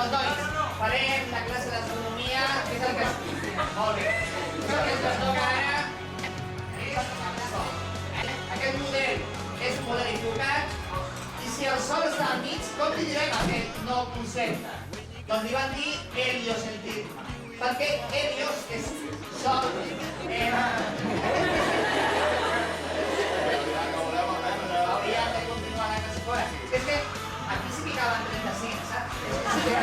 Doncs, nois, farem la classe d'astronomia, que és el que es... Molt bé. El que ens toca ara és això. Aquest model és un model equivocat i si el Sol està al mig, com li direm aquest nou concepte? Doncs li van dir heliocentrisme. Perquè helios és Sol... Hauríem de continuar la classe fora. És que aquí sí que caben 35, saps? Sí que...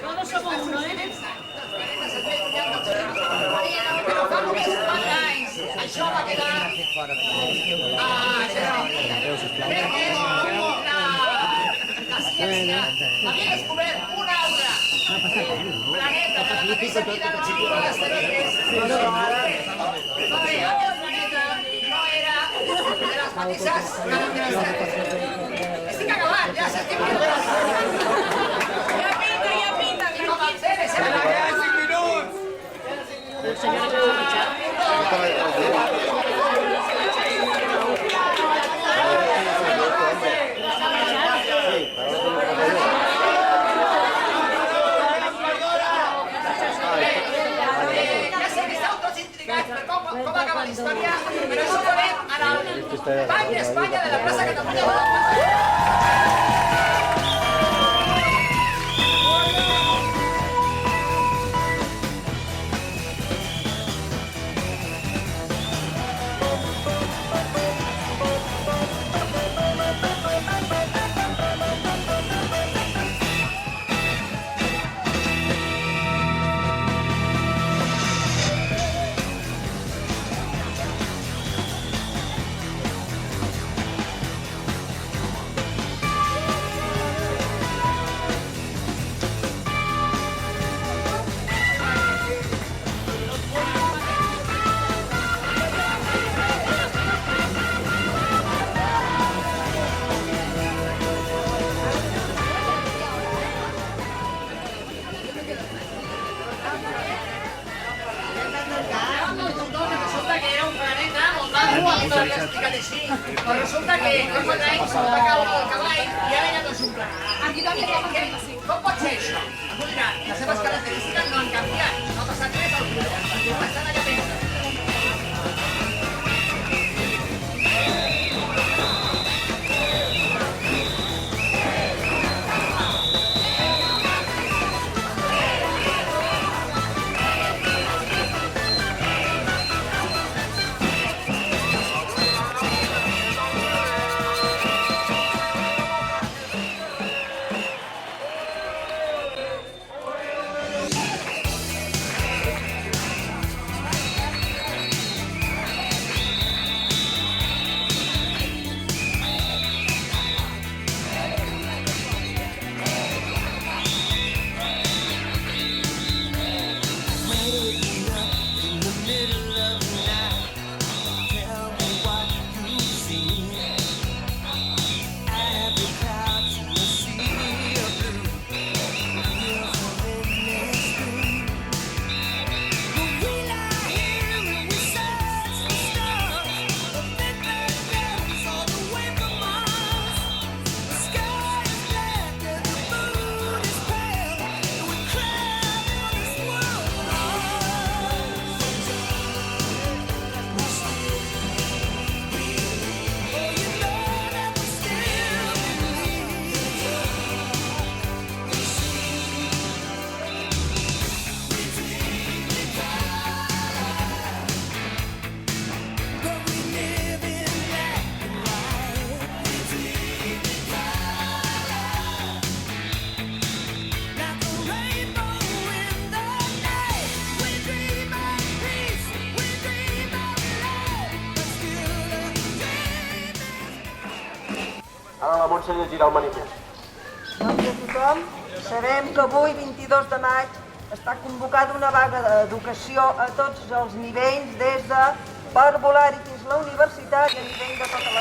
Todos somos uno, ¿eh? Però fa només 4 anys això va quedar... La ciència havia descobert un altre planeta de la mateixa vida, no sigui l'asteroides. El planeta no era de les mateixes característiques. Estic acabant, ja s'estic acabant. Ya pinta. Quedan 5 minuts! Ja sé que esteu tots intrigats per com acaba la història, però això ho farem en el Banc d'Espanya de la plaça Catalunya. mi m'havia explicat així. Però resulta que fa 4 anys va caure el cavall i ara ja no és un pla. Com pot ser això? Mira, les seves característiques no han canviat. No ha passat res al color. Continua estant allà dentro. Ara la Montse llegirà el manifest. Bon dia a tothom. Sabem que avui, 22 de maig, està convocada una vaga d'educació a tots els nivells, des de parvulari fins a la universitat i a nivell de tota